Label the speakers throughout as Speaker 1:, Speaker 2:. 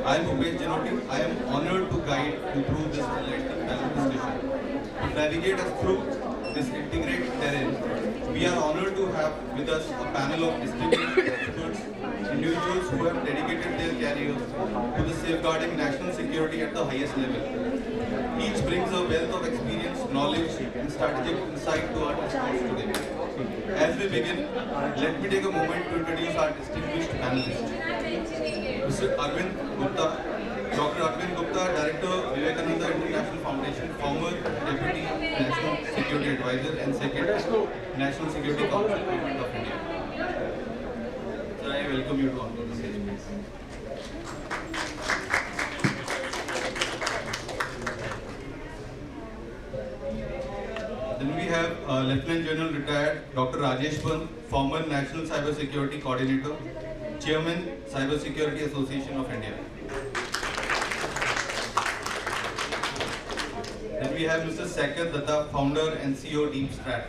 Speaker 1: I am Umesh Janoti. I am honored to guide you through this enlightening panel discussion. To navigate us through this integrated terrain, we are honored to have with us a panel of distinguished experts, individuals who have dedicated their careers to the safeguarding national security at the highest level. Each brings a wealth of experience, knowledge, and strategic insight to our discourse today. As we begin, let me take a moment to introduce our distinguished panelists. Mr. Arvind Gupta, Dr. Arvind Gupta, Director, Vivekananda International Foundation, former Deputy National Security Advisor and Second National Security Council of India. Sir, I welcome you to onto the stage, please. Then we have Lieutenant General Retired Dr. Rajesh Pant, former National Cyber Security Coordinator, Chairman, Cyber Security Association of India. Then we have Mr. Saket Datta, Founder and CEO, Deep Strat.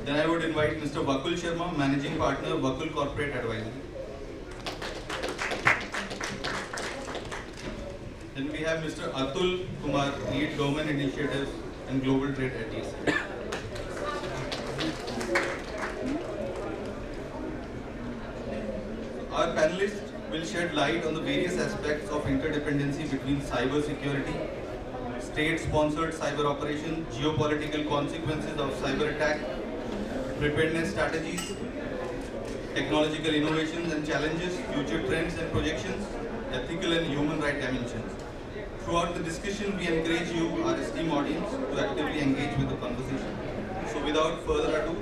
Speaker 1: Then I would invite Mr. Vakul Sharma, Managing Partner, Vakul Corporate Advisory. Then we have Mr. Atul Kumar, Lead Government Initiatives and Global Trade at DSCI. Our panelists will shed light on the various aspects of interdependency between cyber security, state-sponsored cyber operations, geopolitical consequences of cyber attack, preparedness strategies, technological innovations and challenges, future trends and projections, ethical and human rights dimensions. Throughout the discussion, we encourage you, our esteemed audience, to actively engage with the conversation. So without further ado,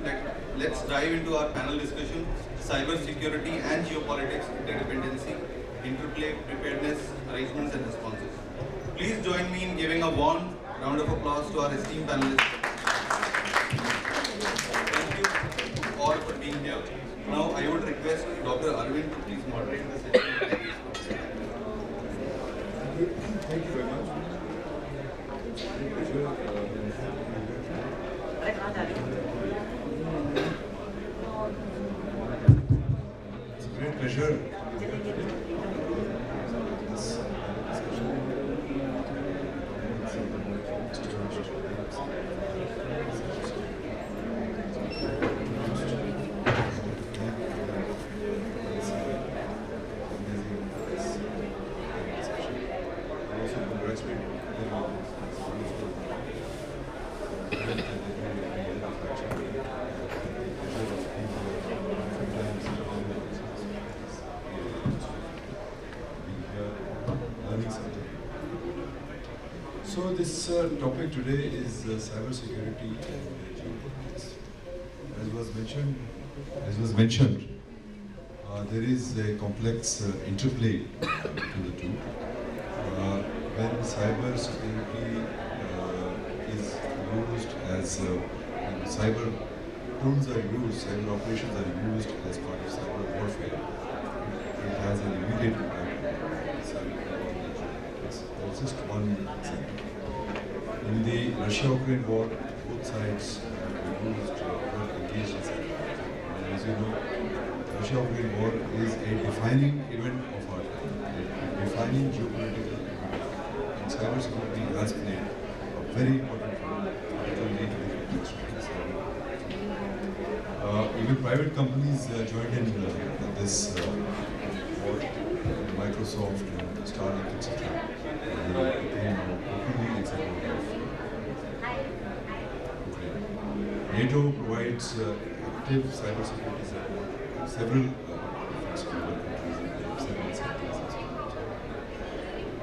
Speaker 1: let's dive into our panel discussion, cyber security and geopolitics, interdependency, interplay, preparedness, arrangements and responses. Please join me in giving a warm round of applause to our esteemed panelists. Thank you all for being here. Now I would request Dr. Arvind to please moderate the session.
Speaker 2: Thank you very much. It's a great pleasure. So this topic today is cyber security and geopolitics. As was mentioned, there is a complex interplay between the two. When cyber security is used as cyber tools are used, cyber operations are used as part of cyber warfare, it has an immediate impact on cyber. That's just one example. In the Russia-Ukraine war, both sides were engaged in cyber. And as you know, Russia-Ukraine war is a defining event of our time, a defining geopolitical event. And cybersecurity has played a very important role, particularly in the context of cyber. Even private companies joined in this war, Microsoft and Starlink, etc. Became openly in support of Ukraine. NATO provides active cybersecurity support to several countries, and several sectors as well.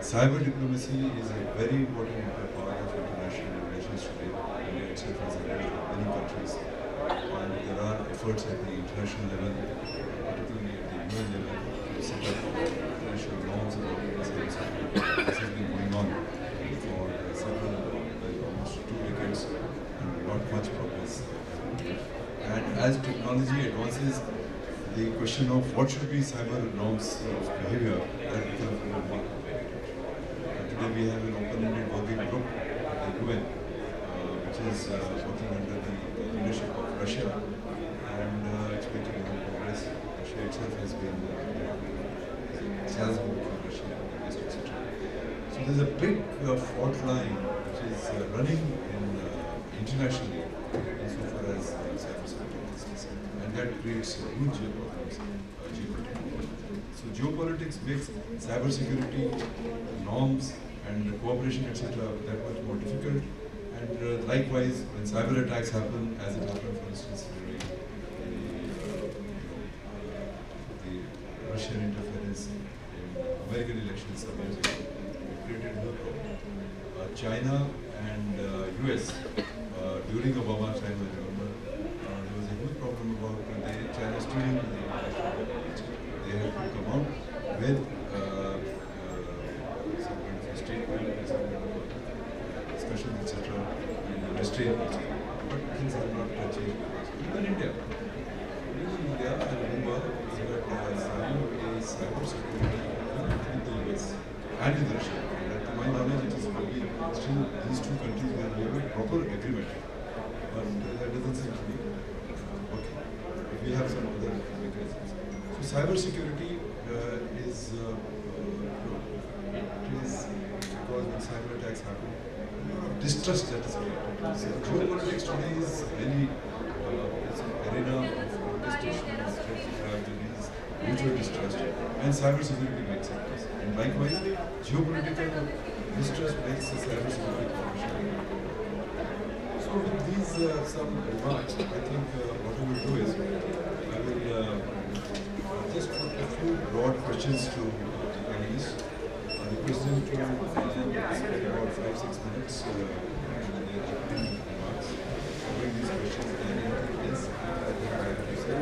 Speaker 2: Cyber diplomacy is a very important part of international relations today. India itself is a leader in many countries, and there are efforts at the international level, particularly at the UN level, to set up international norms about cybersecurity. This has been going on for almost 2 decades, and not much progress. And as technology advances, the question of what should be cyber norms of behavior has become more complicated. Today we have an open-ended working group at the UN, which is working under the leadership of Russia, and expecting more progress there's a big fault line which is running in internationally insofar as cybersecurity is concerned, and that creates huge problems geopolitically. So geopolitics makes cybersecurity norms and cooperation, etc., that much more difficult. And likewise, when cyber attacks happen, as it happened, for instance, during the Russian interference in American elections some years ago, it created no problem. China and US, during Obama's time, I remember, there was a huge problem about China stealing the election. They had to come out with some kind of a statement, some kind of a discussion, etc., and restraint, etc. But things are not changed. Even India, I remember we had signed a cyber security with the US and with Russia. And to my knowledge, it is only still these two countries where we have a proper agreement. But that doesn't seem to be okay. We have some other mechanisms. So cyber security is because when cyber attacks happen, distrust that is created. So geopolitics today is really it's an arena of contestation, strategic rivalries, mutual distrust, and cyber security makes it. And likewise, geopolitical distrust makes the cyber security cooperation. So with these some remarks, I think what I will do is I will just put a few broad questions to the panelists. Request them to spend about 5-6 minutes in their opening remarks, covering these questions and anything else that they would like to say.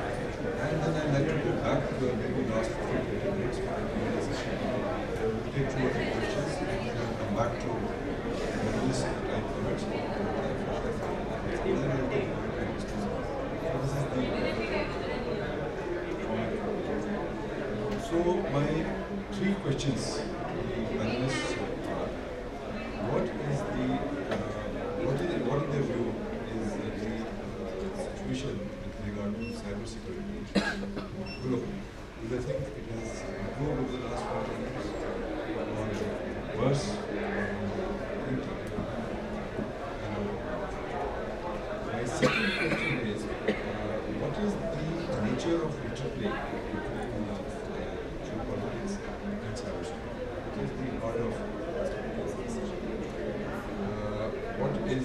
Speaker 2: And then I'd like to go back to maybe last 40 minutes for the Q&A session. We'll take 2 or 3 questions and then come back to this time permits. And then I'll take my questions. So this is the so my 3 questions panelists are: what in their view is the situation with regard to cyber security globally? Do they think it has improved over the last 40 years, or worse? My second question is: what is the nature of interplay between geopolitics and cybersecurity? What is the art of what is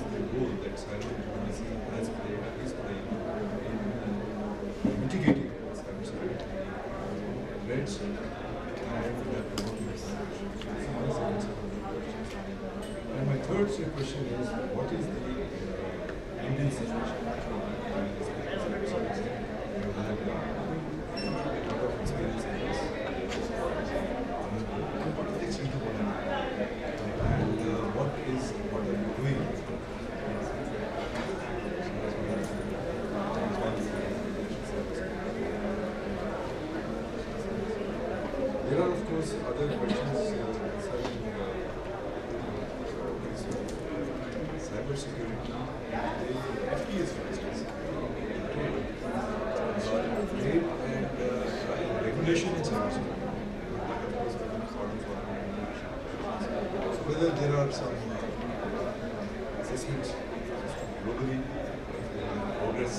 Speaker 2: the role that cyber diplomacy is playing in mitigating cybersecurity threats and promoting and my third question is: what is the Indian situation? Experience in this. Politics is the one. And what are you doing? There are, of course, other questions concerning cyber security. FTS, for instance, trade and regulation in cybersecurity. So whether there are some assessments globally, progress.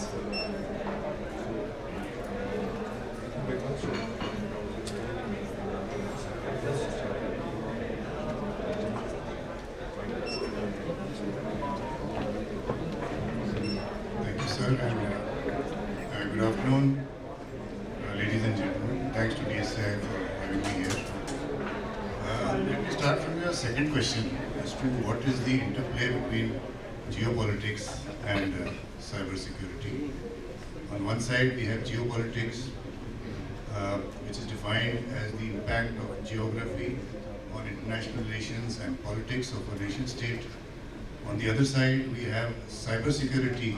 Speaker 2: Thank you very much.
Speaker 3: Thank you, sir, and good afternoon, ladies and gentlemen. Thanks to DSCI for having me here. Let me start from your second question as to what is the interplay between geopolitics and cyber security. On one side, we have geopolitics, which is defined as the impact of geography on international relations and politics of a nation state. On the other side, we have cybersecurity,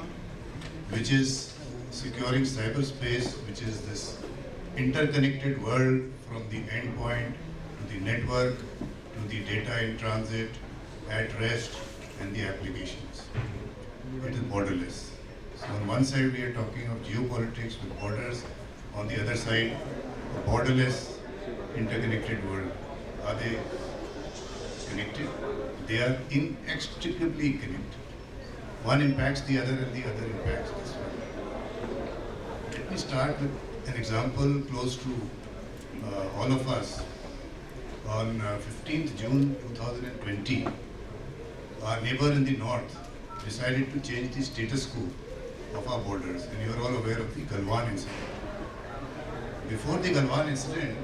Speaker 3: which is securing cyberspace, which is this interconnected world from the endpoint to the network to the data in transit, at rest, and the applications. It is borderless. So on one side, we are talking of geopolitics with borders. On the other side, a borderless interconnected world, are they connected? They are inextricably connected. One impacts the other and the other impacts this one. Let me start with an example close to all of us. On 15th June 2020, our neighbor in the north decided to change the status quo of our borders, and you are all aware of the Galwan incident. Before the Galwan incident,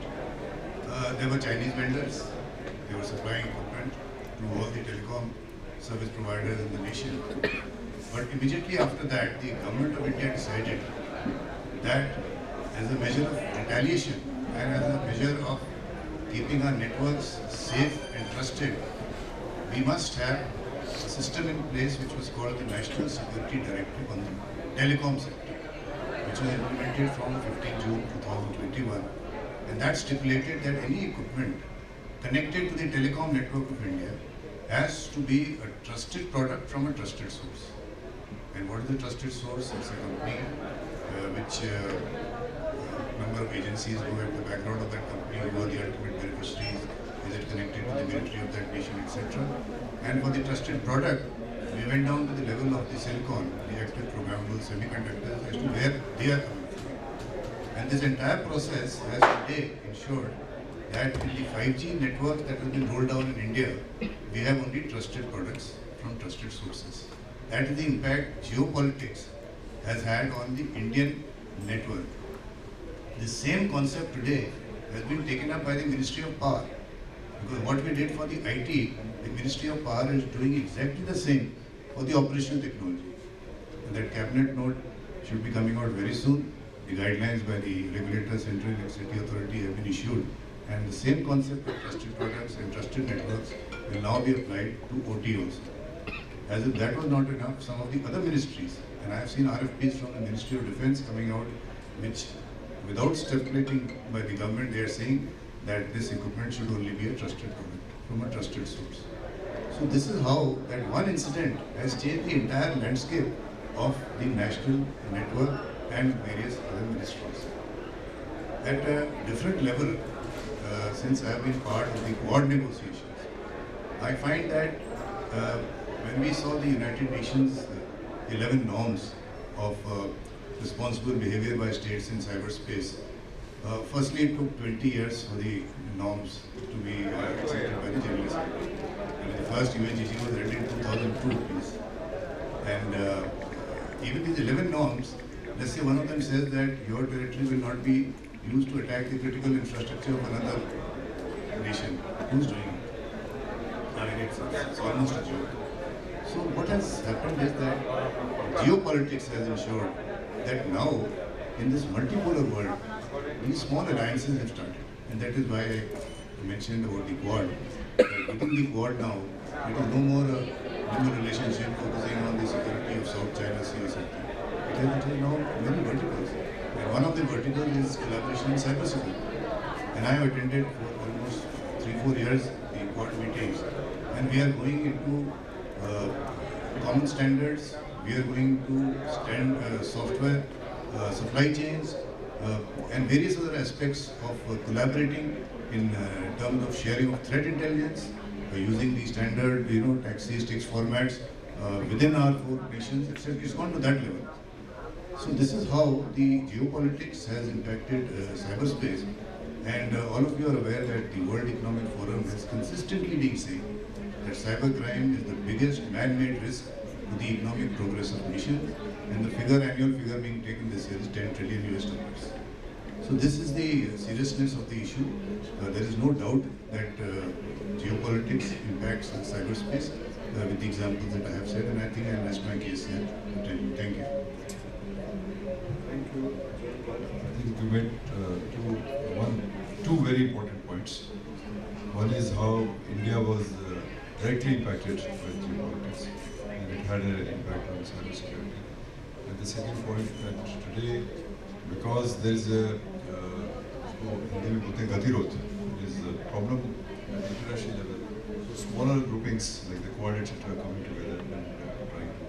Speaker 3: there were Chinese vendors. They were supplying equipment to all the telecom service providers in the nation. But immediately after that, the government of India decided that as a measure of retaliation and as a measure of keeping our networks safe and trusted, we must have a system in place which was called the National Security Directive on the telecom sector, which was implemented from 15 June 2021. And that stipulated that any equipment connected to the telecom network of India has to be a trusted product from a trusted source. And what is the trusted source? It's a company which number of agencies who at the background of that company, who are the ultimate beneficiaries, is it connected to the military of that nation, etc. And for the trusted product, we went down to the level of the silicon, the active programmable semiconductors, as to where they are coming from. And this entire process has today ensured that in the 5G network that has been rolled out in India, we have only trusted products from trusted sources. That is the impact geopolitics has had on the Indian network. The same concept today has been taken up by the Ministry of Power. Because what we did for the IT, the Ministry of Power is doing exactly the same for the operational technology. And that cabinet note should be coming out very soon. The guidelines by the regulator, Central Electricity Authority have been issued. And the same concept of trusted products and trusted networks will now be applied to OT also. As if that was not enough, some of the other ministries, and I have seen RFPs from the Ministry of Defense coming out, which without stipulating by the government, they are saying that this equipment should only be a trusted product from a trusted source. So this is how that one incident has changed the entire landscape of the national network and various other ministries. At a different level, since I have been part of the Quad negotiations, I find that when we saw the United Nations 11 norms of responsible behavior by states in cyberspace, firstly it took 20 years for the norms to be accepted by the General Assembly. The first UNGC was read in 2002, please. And even these 11 norms, let's say one of them says that your territory will not be used to attack the critical infrastructure of another nation. Who's doing it? I mean, it's almost a joke. So what has happened is that geopolitics has ensured that now, in this multipolar world, these small alliances have started. And that is why I mentioned about the Quad. Within the Quad now, it is no more a relationship focusing on the security of South China Sea or something. It is now many verticals. And one of the verticals is collaboration in cyber security. And I have attended for almost 3-4 years the Quad meetings. And we are going into common standards, we are going to software, supply chains, and various other aspects of collaborating in terms of sharing of threat intelligence, using the standard, taxis, TICS formats within our 4 nations, etc. It's gone to that level. So this is how the geopolitics has impacted cyberspace. And all of you are aware that the World Economic Forum has consistently been saying that cybercrime is the biggest man-made risk to the economic progress of nations, and the annual figure being taken this year is 10 trillion US dollars. So this is the seriousness of the issue. There is no doubt that geopolitics impacts the cyberspace with the examples that I have said, and I think I rest my case here. Thank you.
Speaker 2: Thank you. I think we went to two very important points. One is how India was directly impacted by geopolitics, and it had an impact on cybersecurity. And the second point that today, because there is a gatirot, there is a problem at the international level. So smaller groupings like the Quad, etc., are coming together and trying to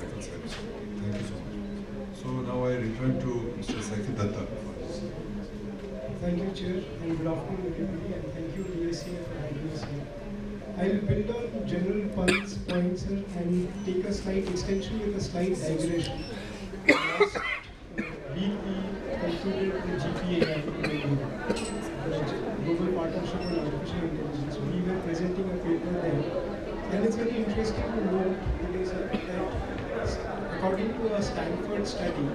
Speaker 2: tackle cybersecurity. Thank you so much. So now I return to Mr. Saifid Datta for his
Speaker 4: Thank you, Chair, and good afternoon, everybody, and thank you, DSCI, for having us here. I'll build on general points and take a slight extension with a slight digression. Last week, we concluded the GPAI in India, the Global Partnership on Artificial Intelligence. We were presenting a paper there, and it's very interesting to note that according to a Stanford study,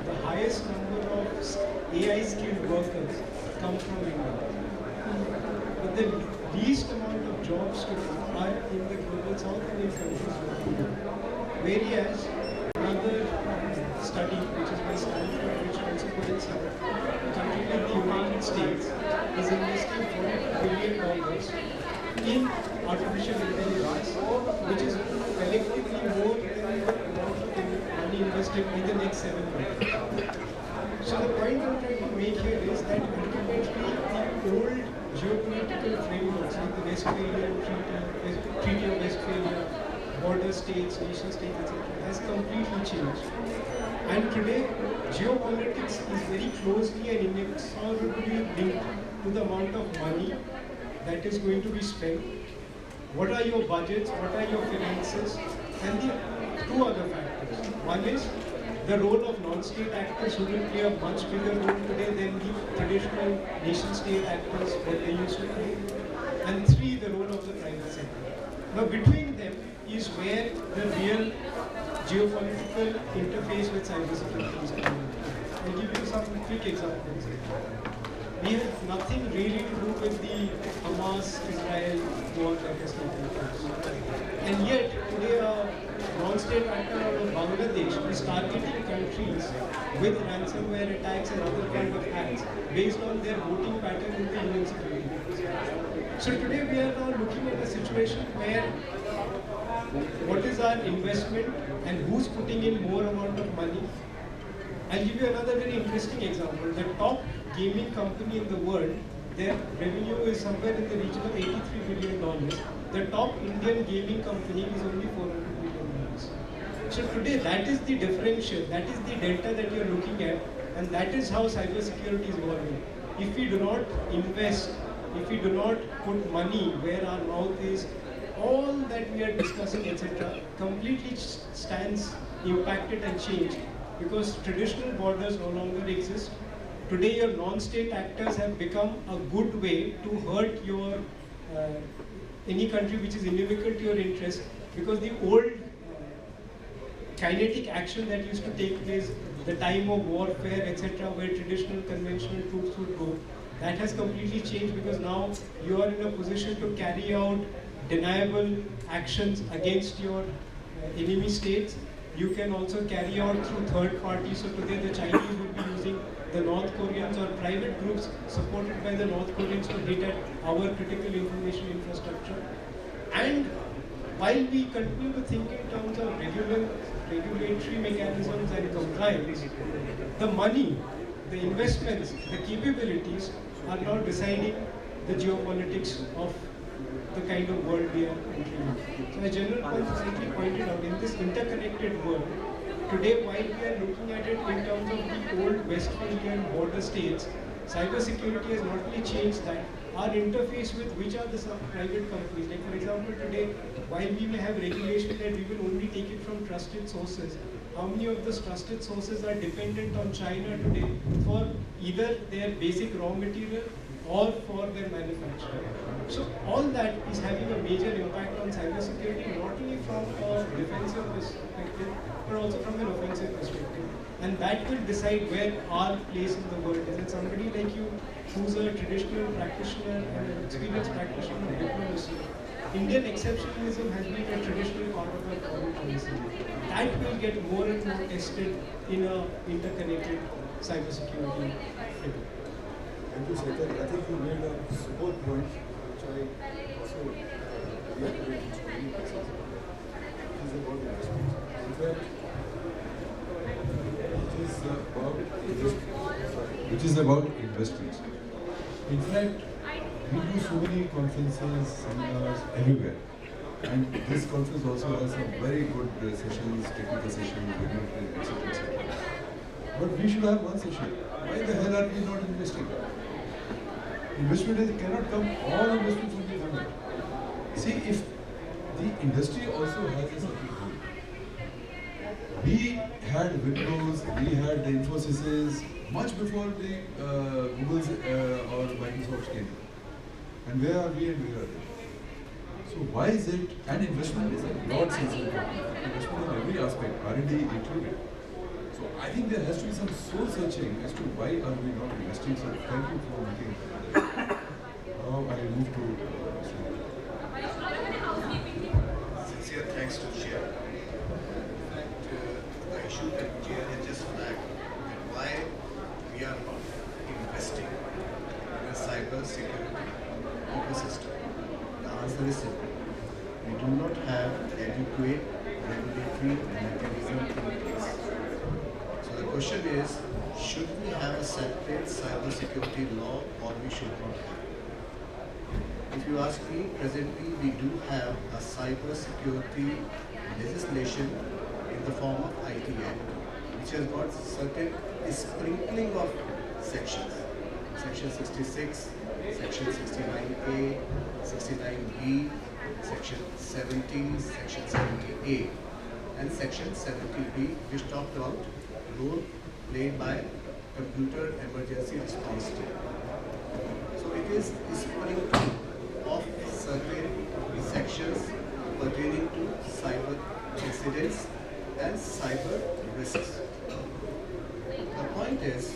Speaker 4: the highest number of AI skilled workers come from India. But the least amount of jobs to come are in the global South Indian countries. Whereas another study, which is by Stanford, which also points out a country like the United States is investing $40 billion in artificial intelligence, which is collectively more than the amount of money invested in the next 7 years. So the point I'm trying to make here is that ultimately the old geopolitical frameworks like the Westphalian Treaty of Westphalia, border states, nation states, etc. has completely changed. And today, geopolitics is very closely and inexorably linked to the amount of money that is going to be spent. What are your budgets? What are your finances? And the two other factors. One is the role of non-state actors who will play a much bigger role today than the traditional nation-state actors what they used to play. And three, the role of the private sector. Now between them is where the real geopolitical interface with cybersecurity is coming. I'll give you some quick examples. We have nothing really to do with the Hamas-Israel war that is taking place. And yet, today a non-state actor out of Bangladesh is targeting countries with ransomware attacks and other kind of hacks based on their voting pattern in the UN Security Council. So today we are now looking at a situation where what is our investment and who's putting in more amount of money. I'll give you another very interesting example. The top gaming company in the world, their revenue is somewhere in the region of $83 billion. The top Indian gaming company is only $400 billion. So today that is the differential, that is the delta that you're looking at, and that is how cybersecurity is evolving. If we do not invest, if we do not put money where our mouth is, all that we are discussing, etc., completely stands impacted and changed because traditional borders no longer exist. Today, your non-state actors have become a good way to hurt your any country which is inimical to your interest, because the old kinetic action that used to take place, the time of warfare, etc., where traditional conventional troops would go, that has completely changed because now you are in a position to carry out deniable actions against your enemy states. You can also carry out through third parties. So today the Chinese will be using the North Koreans or private groups supported by the North Koreans to hit at our critical information infrastructure. And while we continue to think in terms of regulatory mechanisms and compliance, the money, the investments, the capabilities are now deciding the geopolitics of the kind of world we are entering. So as General Paul recently pointed out, in this interconnected world, today while we are looking at it in terms of the old Westphalian border states, cybersecurity has not only changed that, our interface with which are the private companies. Like for example today, while we may have regulation that we will only take it from trusted sources, how many of those trusted sources are dependent on China today for either their basic raw material or for their manufacturing? So all that is having a major impact on cybersecurity, not only from a defensive perspective, but also from an offensive perspective. And that will decide where our place in the world is. And somebody like you, who's a traditional practitioner and an experienced practitioner of diplomacy, Indian exceptionalism has been a traditional part of our foreign policy. That will get more and more tested in a interconnected cybersecurity field.
Speaker 5: Thank you, Shekhar. I think you made a super point, which I also reiterate in so many places. It is about investment. In fact,
Speaker 2: which is about investments.
Speaker 5: In fact, we do so many conferences, seminars everywhere. And this conference also has some very good sessions, technical sessions, etc. But we should have one session. Why the hell are we not investing?
Speaker 2: cannot come, all investment from the government. See, if the industry also has a certain role. We had Windows, we had the Infosys much before the Google's or Microsoft came. And where are we and where are they? So why is it, and investment is a broad sense of investment in every aspect, R&D included. So I think there has to be some soul searching as to why are we not investing. So thank you for making that. Now I move to
Speaker 3: Sincere thanks to Chair. In fact, the issue that Chair has just flagged, that why we are not investing in a cyber security ecosystem. The answer is simple. We do not have adequate regulatory mechanism in place. So the question is, should we have a separate cyber security law or we should not have? If you ask me, presently we do have a cyber security legislation in the form of IT Act, which has got certain sprinkling of sections. Section 66, Section 69A, 69B, Section 70, Section 70A, and Section 70B, which talked about role played by computer emergency response team. So it is sprinkling of certain sections pertaining to cyber incidents and cyber risks. The point is,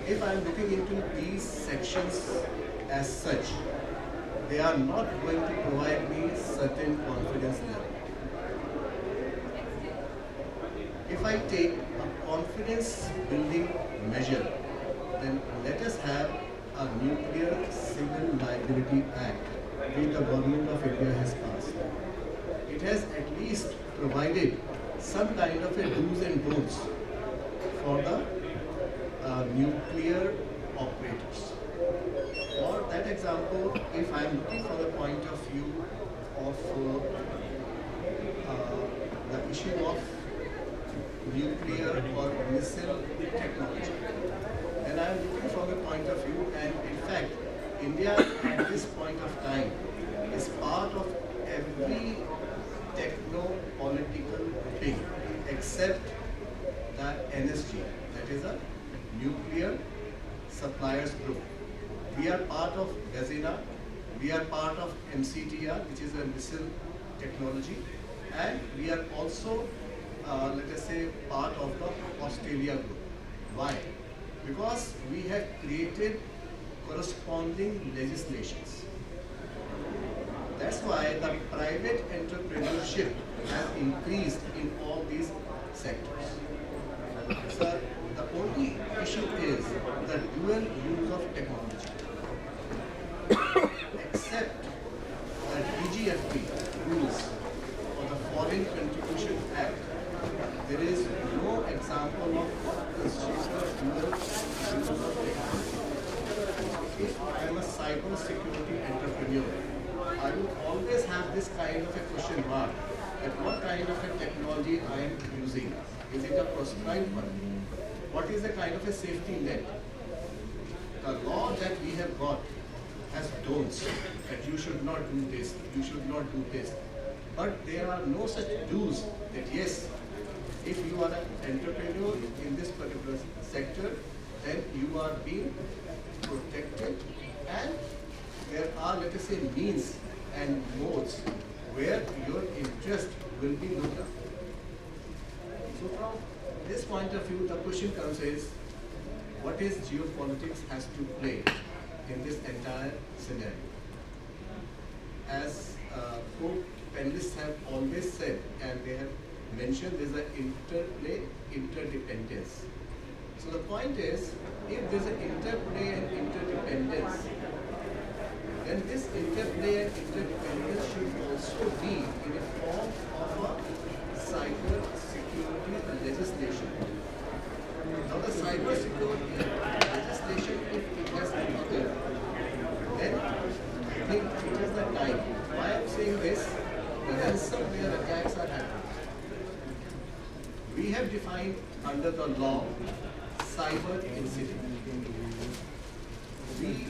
Speaker 3: if I am looking into these sections as such, they are not going to provide me certain confidence level. If I take a confidence building measure, then let us have a Nuclear Civil Liability Act which the Government of India has passed. It has at least provided some kind of a do's and don'ts for the nuclear operators. For that example, if I am looking for the point of view of the issue of nuclear or missile technology, and I am looking from the point of view, and in fact, India at this point of time is part of every techno-political thing except the NSG, that is a nuclear suppliers group. We are part of Gazina, we are part of MCTR, which is a missile technology, and we are also, let us say, part of the Australia group. Why? Because we have created corresponding legislations. That's why the private entrepreneurship has increased in all these sectors. So the only issue is the dual use of technology. Except the DGFT rules or the Foreign Contribution Act, there is no example of constitutional dual use of technology. If I am a cyber security entrepreneur, I will always have this kind of a question mark that what kind of a technology I am using. Is it a prescribed one? What is the kind of a safety net? The law that we have got has don'ts that you should not do this, you should not do this. But there are no such do's that yes, if you are an entrepreneur in this particular sector, then you are being protected, and there are, let us say, means and modes where your interest will be looked up. So from this point of view, the question comes is, what is geopolitics has to play in this entire scenario? As co-panelists have always said, and they have mentioned, there's an interplay, interdependence. So the point is, if there's an interplay and interdependence, then this interplay and interdependence should also be in a form of a cyber security legislation. Now the cyber security legislation, if it has been occurred, then I think it is the time. Why I am saying this? The ransomware attacks are happening. We have defined under the law cyber incident. We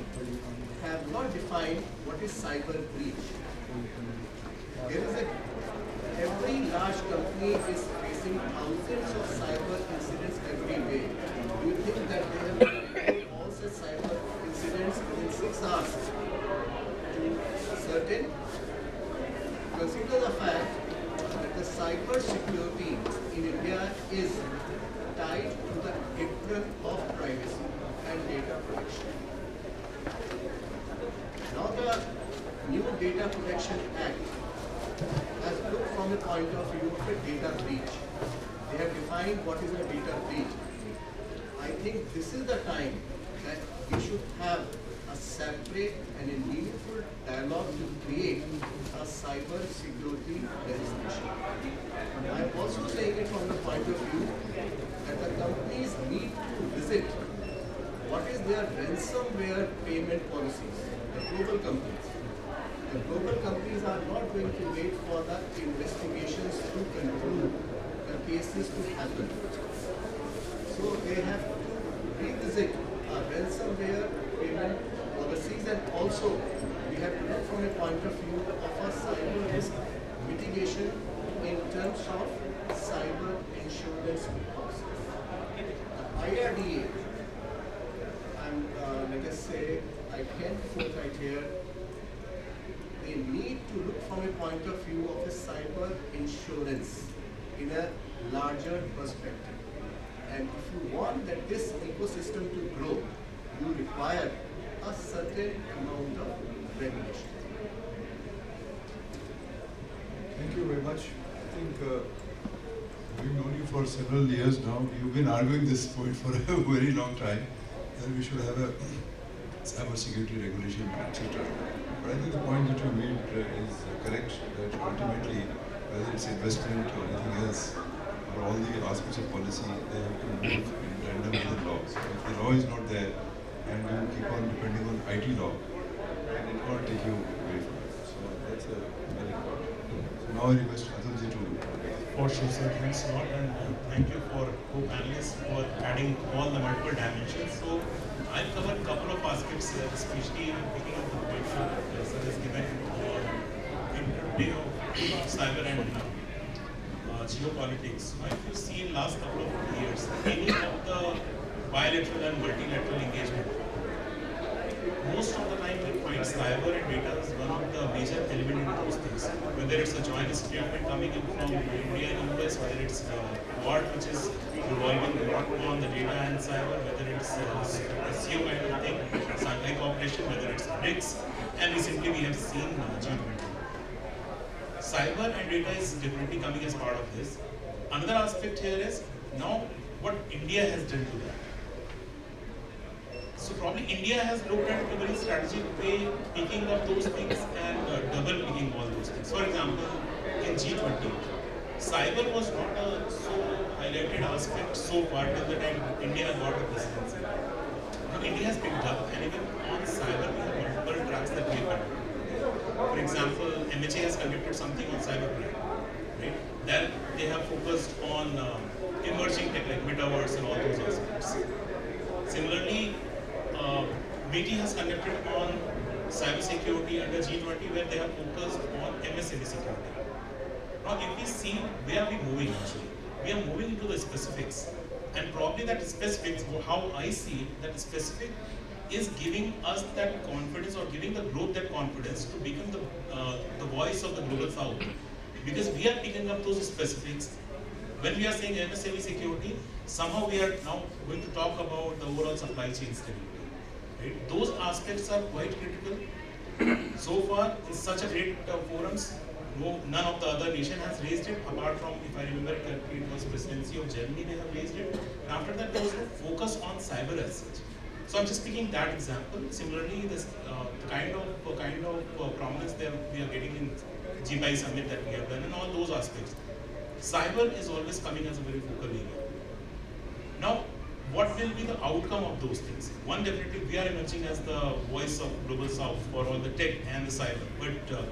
Speaker 6: have not defined what is cyber breach. Every large company is facing thousands of cyber incidents every day. Do you think that they have reported all such cyber incidents within 6 hours to certain? Consider the fact that the cyber security in India is tied to the apron of privacy and data protection. Now the new Data Protection Act has looked from the point of view of a data breach. They have defined what is a data breach. I think this is the time that we should have a separate and a meaningful dialogue to create a cyber security legislation. I am also saying it from the point of view that the companies need to visit what is their ransomware payment policies, the global companies. The global companies are not going to wait for the investigations to conclude, the cases to happen. So they have to revisit our ransomware payment policies, and also we have to look from a point of view of a cyber risk mitigation in terms of cyber insurance policies. The IRDA, and let us say, I can quote right here, they need to look from a point of view of a cyber insurance in a larger perspective. And if you want that this ecosystem to grow, you require a certain amount of regulation.
Speaker 2: Thank you very much. I think we've known you for several years now. You've been arguing this point for a very long time, that we should have a cyber security regulation, etc. But I think the point that you made is correct, that ultimately, whether it's investment or anything else, or all the aspects of policy, they have to move in tandem with the law. So if the law is not there, and you keep on depending on IT law, then it can't take you away from it. So that's a very important. So now I request Atulji to.
Speaker 7: For sure, sir. Thanks a lot, and thank you for co-panelists for adding all the multiple dimensions. So I'll cover a couple of aspects, especially picking up the point that sir has given on cyber and geopolitics. So if you see in last couple of years, any of the bilateral and multilateral engagement, most of the time we find cyber and data is one of the major elements in those things. Whether it's a joint statement coming in from India and US, whether it's Quad, which is revolving a lot on the data and cyber, whether it's SEO kind of thing, Shanghai Cooperation, whether it's BRICS, and recently we have seen G20. Cyber and data is definitely coming as part of this. Another aspect here is now what India has done to that. So probably India has looked at a very strategic way, picking up those things and double picking all those things. For example, in G20, cyber was not a so highlighted aspect so far till the time India got the presidency. Now India has picked up, and even on cyber we have multiple tracks that we have conducted. For example, MHA has conducted something on cyber crime, right? Then they have focused on emerging tech like metaverse and all those aspects. Similarly, BT has conducted on cyber security under G20, where they have focused on MSME security. Now, if we see where are we moving actually, we are moving into the specifics, and probably that specifics, how I see it, that specific is giving us that confidence, or giving the globe that confidence to become the voice of the global south, because we are picking up those specifics. When we are saying MSME security, somehow we are now going to talk about the overall supply chain stability. Right? Those aspects are quite critical. So far, in such a great forums, none of the other nation has raised it, apart from, if I remember correctly, it was presidency of Germany, they have raised it. And after that, there was no focus on cyber as such. So I'm just picking that example. Similarly, this the kind of prominence that we are getting in G5 summit that we have done, and all those aspects. Cyber is always coming as a very focal area. Now, what will be the outcome of those things? One, definitely we are emerging as the voice of global south for all the tech and the cyber, but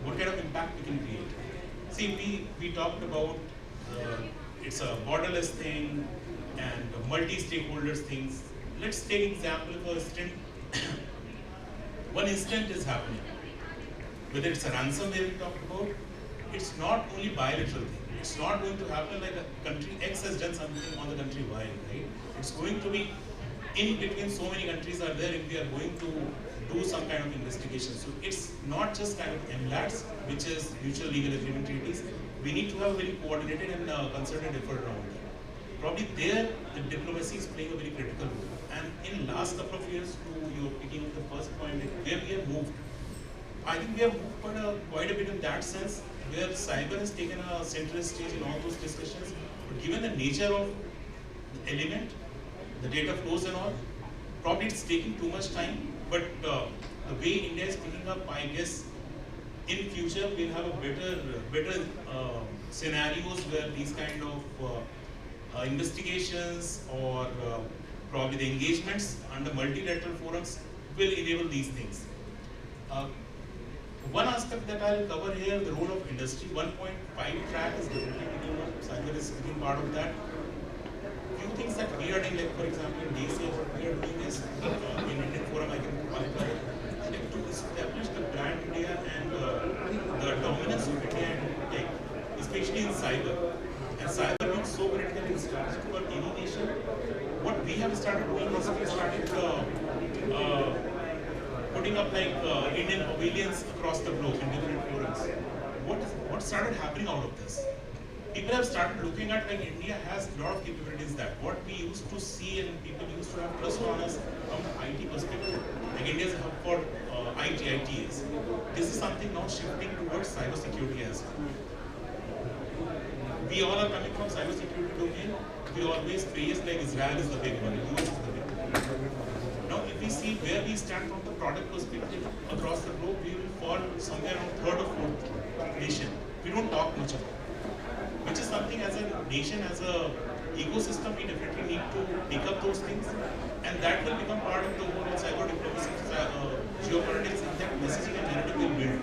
Speaker 7: what kind of impact we can create? See, we talked about it's a borderless thing and multi-stakeholders things. Let's take example for a stint. one instant is happening. Whether it's a ransomware we talked about, it's not only bilateral thing. It's not going to happen like a country X has done something on the country Y, right? It's going to be in between so many countries are there if we are going to do some kind of investigation. So it's not just kind of MLATs, which is mutual legal agreement treaties. We need to have a very coordinated and concerted effort around that. Probably there, the diplomacy is playing a very critical role. And in last couple of years, to your picking up the first point, where we have moved, I think we have moved quite a bit in that sense, where cyber has taken a centrist stage in all those discussions. But given the nature of the element, the data flows and all, probably it's taking too much time. But the way India is picking up, I guess, in future we'll have a better scenarios where these kind of investigations or probably the engagements under multilateral forums will enable these things. One aspect that I'll cover here, the role of industry. 1.5 track is definitely, cyber is being part of that. Few things that we are doing, like for example in DSCI, what we are doing is in Indian forum I can qualify like to establish the brand India and the dominance of India in tech, especially in cyber. And cyber being so critical and strategic for any nation. What we have started doing is we started putting up like Indian pavilions across the globe in different forums. What started happening out of this? People have started looking at like India has a lot of capabilities that what we used to see and people used to have trust on us from the IT perspective. Like India is a hub for ITs. This is something now shifting towards cyber security as well. We all are coming from cyber security domain. We always praise like Israel is the big one, US is the big one. Now if we see where we stand from the product perspective across the globe, we will fall somewhere around third or fourth nation. We don't talk much about it. Which is something as a nation, as a ecosystem, we definitely need to pick up those things, and that will become part of the overall cyber diplomacy, geopolitics, and that messaging and narrative will build.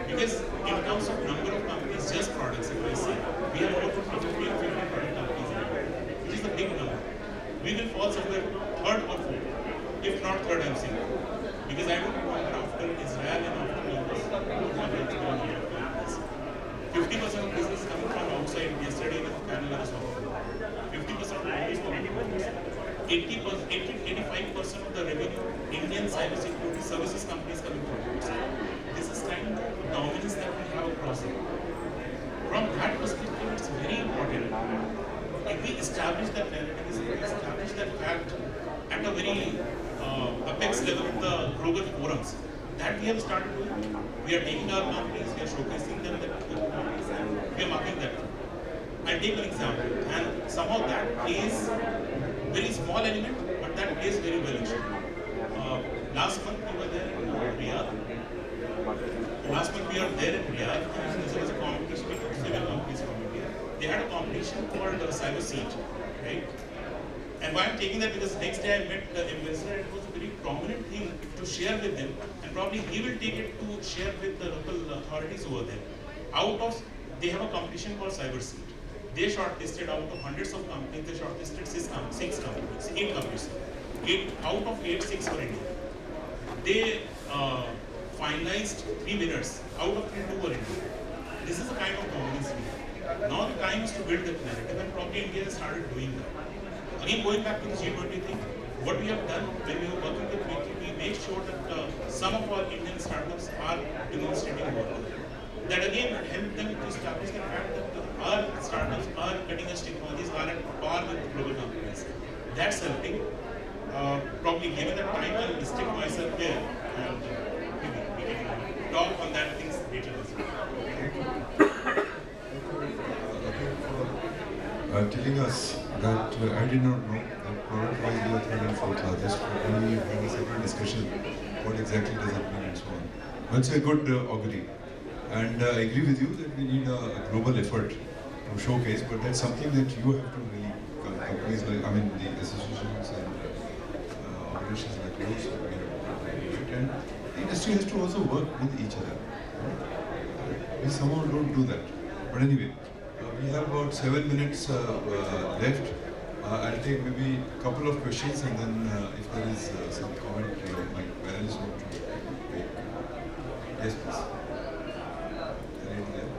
Speaker 7: Because in terms of number of companies, just products, if I say, we have more than 50 or 50 product companies, which is a big number. We will fall somewhere third or fourth, if not third, I'm saying. Because I don't remember after Israel and after US, 50% of business is coming from outside. Yesterday in the panel I was talking about 50% of revenue is coming from outside. 85% of the revenue Indian cybersecurity services companies coming from outside. This is kind of dominance that we have across it. From that perspective, it's very important. If we establish that narrative, if we establish that fact at a very apex level of the global forums, that we have started doing. We are taking our companies, we are showcasing them that companies, and we are marking that. I'll take an example, and somehow that plays very small element, but that plays very well actually. Last month we were there in Riyadh. Last month we were there in Riyadh, and there was a competition with several companies from India. They had a competition called Cyber Siege, right? And why I'm taking that, because next day I met the investor, it was a very prominent thing to share with them, and probably he will take it to share with the local authorities over there. They have a competition called Cyber Siege. They shortlisted out of hundreds of companies, they shortlisted eight companies. Out of 8, 6 were India. They finalized 3 winners. Out of 3, 2 were India. This is the kind of dominance we have. Now the time is to build that narrative, and probably India has started doing that. Again, going back to the G20 thing, what we have done when we were working with Wiki, we made sure that some of our Indian startups are demonstrating work. That again helped them to establish the fact that our startups, our cutting edge technologies are at par with global companies. That's helping. Probably given the time, I'll stick myself here and we can talk on that things later as well.
Speaker 2: Telling us that I did not know that product-wise we are third and fourth largest, but we have a separate discussion what exactly does it mean and so on. That's a good augury. And I agree with you that we need a global effort to showcase, but that's something that you have to really, companies like, the associations and organizations like yours, we have to do it. And the industry has to also work with each other. We somehow don't do that. But anyway, we have about 7 minutes left. I'll take maybe a couple of questions, and then if there is some comment, my panelists want to Yes, please. Right there.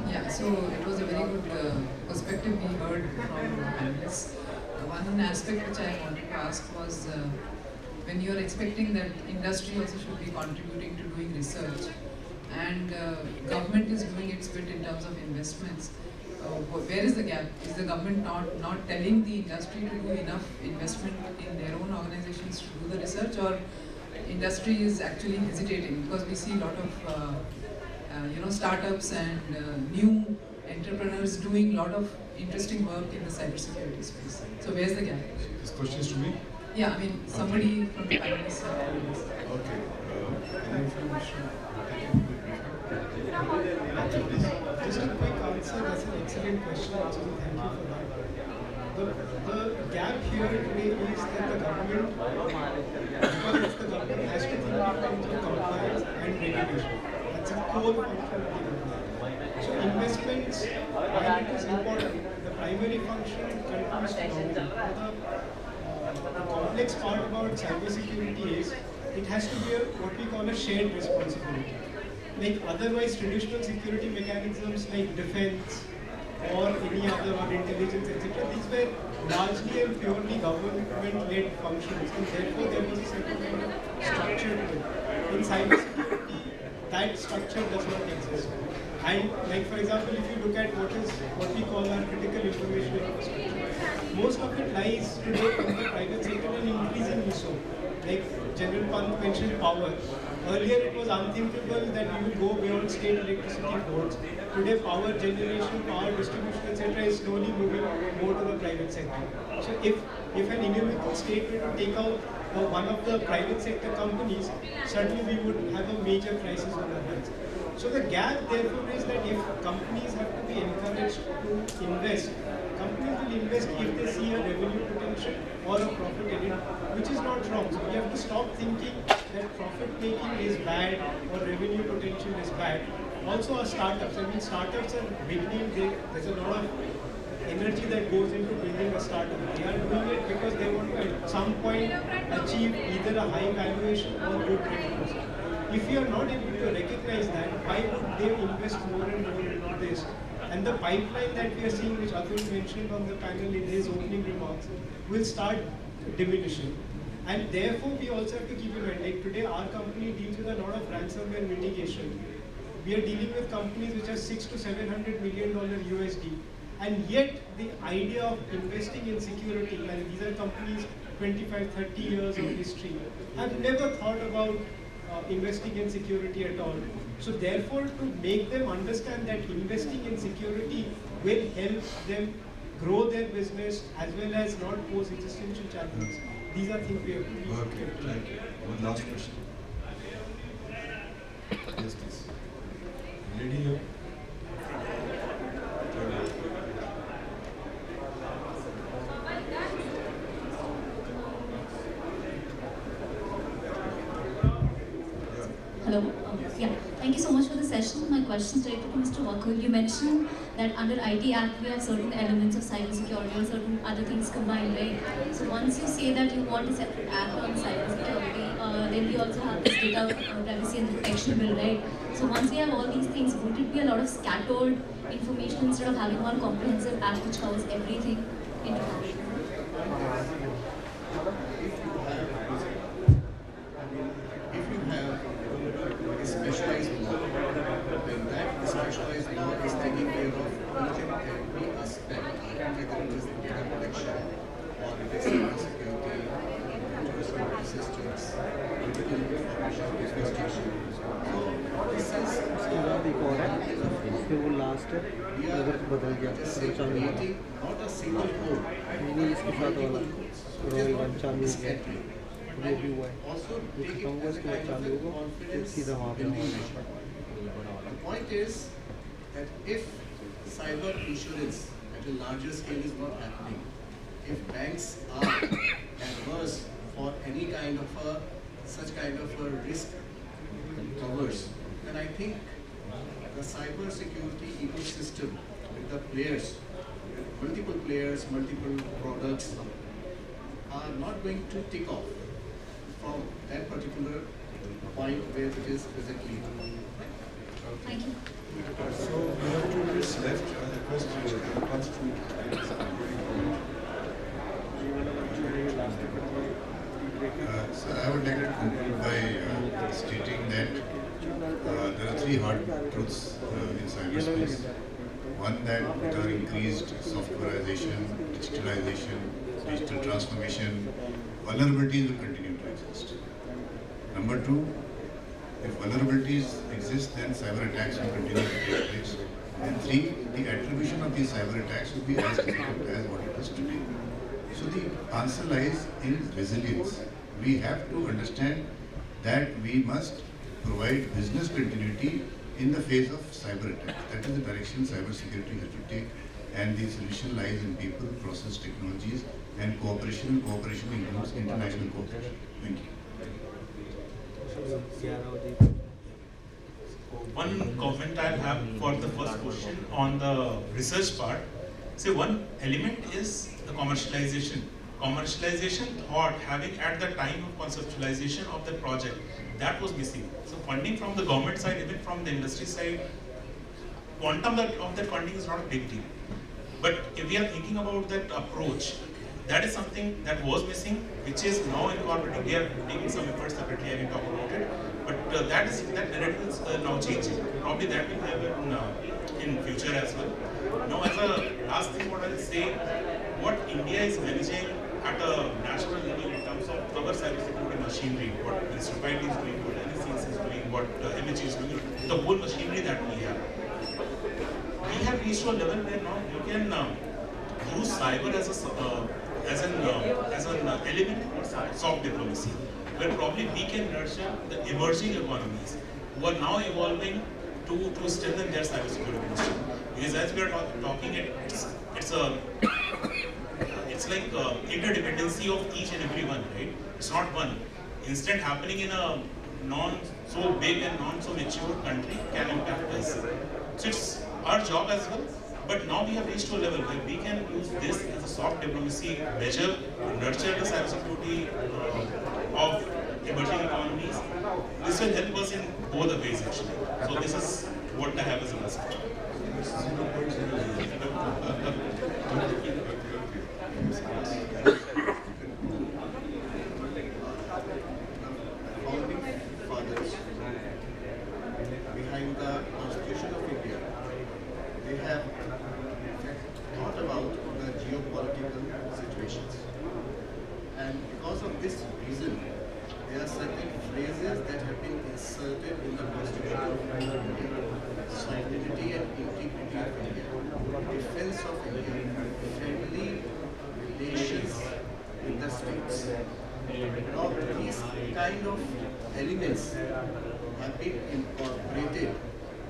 Speaker 8: Yeah, so it was a very good perspective we heard from analysts. One aspect which I wanted to ask was when you are expecting that industry also should be contributing to doing research and government is doing its bit in terms of investments, where is the gap? Is the government not telling the industry to do enough investment in their own organizations to do the research, or industry is actually hesitating? Because we see a lot of startups and new entrepreneurs doing a lot of interesting work in the cybersecurity space. So where's the gap?
Speaker 2: This question is to me?
Speaker 8: Yeah, I mean somebody from the panelists.
Speaker 2: Okay. Any of you wish to please.
Speaker 4: Just a quick answer, that's an excellent question, actually, thank you for that. The gap here today is that the government, because it's the government, has to think in terms of compliance and regulation. That's a core function of the government. So investments, while it is important, the primary function continues to dominate. The complex part about cybersecurity is it has to be what we call a shared responsibility. Like otherwise traditional security mechanisms like defense or any other, or intelligence, etc., these were largely and purely government-led functions, and therefore there was a certain kind of structure to it. In cybersecurity, that structure does not exist. And like for example, if you look at what we call our critical information infrastructure, most of it lies today in the private sector and increasingly so. Like General Pant mentioned power. Earlier it was unthinkable that we would go beyond state electricity boards. Today power generation, power distribution, etc. is slowly moving more to the private sector. So if an inimical state were to take out one of the private sector companies, suddenly we would have a major crisis on our hands. So the gap therefore is that if companies have to be encouraged to invest, companies will invest if they see a revenue potential or a profit in it, which is not wrong. So we have to stop thinking that profit making is bad or revenue potential is bad. Also our startups, startups are beginning, there's a lot of energy that goes into building a startup. They are doing it because they want to at some point achieve either a high valuation or good revenues. If you are not able to recognize that, why would they invest more and more into this? And the pipeline that we are seeing, which Atul mentioned on the panel in his opening remarks, will start diminishing. And therefore, we also have to keep in mind, like today our company deals with a lot of ransomware mitigation. We are dealing with companies which are $600 to $700 million USD. And yet, the idea of investing in security, and these are companies 25, 30 years of history, have never thought about investing in security at all. So therefore, to make them understand that investing in security will help them grow their business as well as not pose existential challenges, these are things we have to be.
Speaker 2: Okay, thank you. One last question. Yes, please. Lady here.
Speaker 9: Hello. Yeah. Thank you so much for the session. My question is directed to Mr. Wakul. You mentioned that under IT Act we have certain elements of cybersecurity or certain other things combined, right? So once you say that you want a separate act on cybersecurity, then we also have this data privacy and protection bill, right? So once we have all these things, would it be a lot of scattered information instead of having one comprehensive act which covers everything into one?
Speaker 6: If you have a specialized law, then that specialized law is taking care of each and every aspect, whether it is data protection or it is cyber security, security systems, critical information infrastructure. So this is
Speaker 5: फिर वो last है अगर बदल गया तो चालू हुआ
Speaker 6: creating not a single code,
Speaker 5: ये इसके साथ वाला रॉयल वन चालू हो गया ये भी हुआ है
Speaker 6: also
Speaker 5: ये
Speaker 6: taking
Speaker 5: खत्म होगा
Speaker 6: this
Speaker 5: इसके बाद
Speaker 6: kind of
Speaker 5: चालू होगा फिर
Speaker 6: confidence
Speaker 5: सीधा वहाँ पे
Speaker 6: in the
Speaker 5: होगा
Speaker 6: nation. The point is that if cyber insurance at a larger scale is not happening, if banks are adverse for any kind of such kind of a risk covers, then I think the cyber security ecosystem with the players multiple players, multiple products are not going to tick off from that particular point where it is presently.
Speaker 9: Thank you.
Speaker 2: So we have 2 minutes left. I request the constituent
Speaker 3: So I would like to conclude by stating that there are 3 hard truths in cyberspace. One, that with our increased softwareization, digitalization, digital transformation, vulnerabilities will continue to exist. Number 2, if vulnerabilities exist, then cyber attacks will continue to take place. And 3, the attribution of these cyber attacks will be as difficult as what it is today. So the answer lies in resilience. We have to understand that we must provide business continuity in the face of cyber attack. That is the direction cyber security has to take, and the solution lies in people, process, technologies, and cooperation. Cooperation includes international cooperation. Thank you.
Speaker 7: One comment I have for the first question on the research part. See, one element is the commercialization. Commercialization thought having at the time of conceptualization of the project, that was missing. So funding from the government side, even from the industry side, quantum of that funding is not a big deal. But if we are thinking about that approach, that is something that was missing, which is now incorporating. We are making some efforts separately, I can talk about it. But that narrative is now changing. Probably that will happen in future as well. Now, as a last thing, what I will say, what India is managing at a national level in terms of our cybersecurity machinery, what Mr. Patel is doing, what NSCS is doing, what MH is doing, the whole machinery that we have reached to a level where now you can use cyber as an element of soft diplomacy, where probably we can nurture the emerging economies who are now evolving to strengthen their cybersecurity industry. Because as we are talking, it's like interdependency of each and every one, right? It's not one. Instant happening in a non so big and non so mature country can impact us. So it's our job as well. But now we have reached to a level where we can use this as a soft diplomacy measure to nurture the cybersecurity of emerging economies. This will help us in both the ways actually. So this is what I have as a message.
Speaker 6: Founding fathers behind the Constitution of India, they have thought about the geopolitical situations. And because of this reason, there are certain phrases that have been inserted in the Constitution of India. Sovereignty and integrity of India, defense of India, friendly relations with the states. Now these kind of elements have been incorporated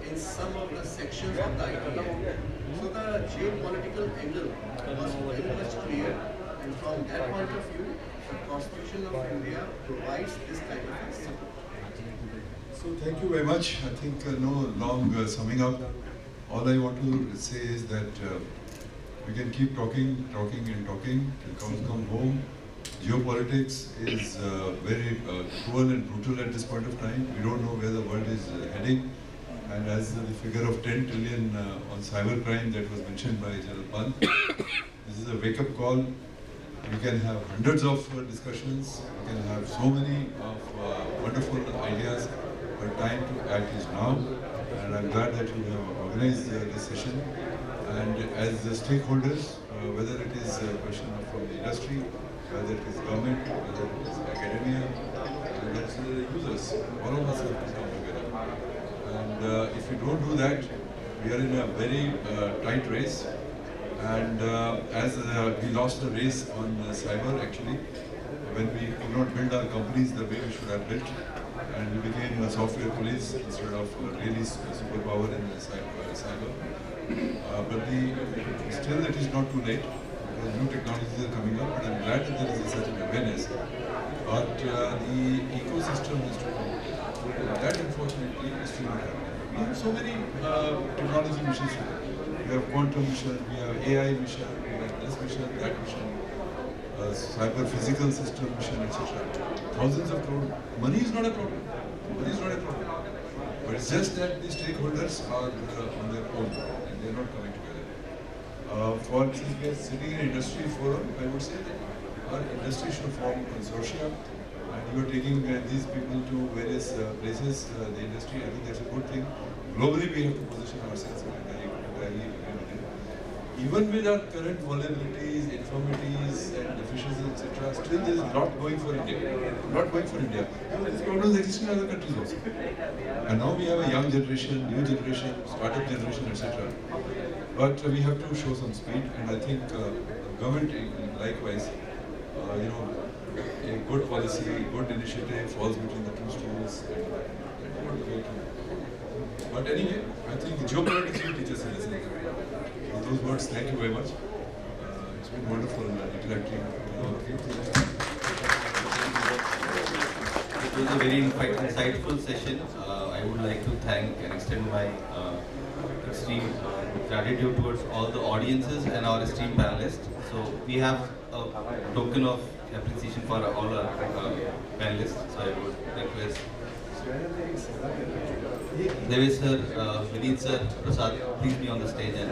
Speaker 6: in some of the sections of the ITA. So the geopolitical angle was very much clear, and from that point of view, the Constitution of India provides this kind of support.
Speaker 2: So thank you very much. I think no long summing up. All I want to say is that we can keep talking and talking till cows come home. Geopolitics is very cruel and brutal at this point of time. We don't know where the world is heading. And as the figure of 10 trillion on cybercrime that was mentioned by General Pant, this is a wake-up call. We can have hundreds of discussions. We can have so many of wonderful ideas. But time to act is now, and I'm glad that you have organized this session. And as the stakeholders, whether it is a question from the industry, whether it is government, whether it is academia, and that's the users, all of us have to come together. And if we don't do that, we are in a very tight race. And as we lost the race on cyber actually, when we could not build our companies the way we should have built, and we became a software police instead of really superpower in cyber. But still it is not too late, because new technologies are coming up, and I'm glad that there is such an awareness. But the ecosystem is to come. That unfortunately is still not happening. We have so many technology missions. We We have quantum mission, we have AI mission, we have this mission, that mission, cyber physical system mission, etc. Thousands of crores. Money is not a problem. Money is not a problem. But it's just that the stakeholders are on their own and they are not coming together. Since we are sitting in industry forum, I would say that our industry should form consortia, and you are taking these people to various places, the industry. I think that's a good thing. Globally, we have to position ourselves, and I agree with you. Even with our current vulnerabilities, infirmities, and deficiencies, etc., still there is a lot going for India. Not going for India. These problems exist in other countries also. And now we have a young generation, new generation, startup generation, etc. But we have to show some speed, and I think government likewise, a good policy, good initiative falls between the two stools. But anyway, I think geopolitics will teach us a lesson. With those words, thank you very much. It's been wonderful interacting with all of you.
Speaker 1: It was a very insightful session. I would like to thank and extend my extreme gratitude towards all the audiences and our esteemed panelists. So we have a token of appreciation for all our panelists. So I would request Devesh sir, Vineet sir, Prasad, please be on the stage and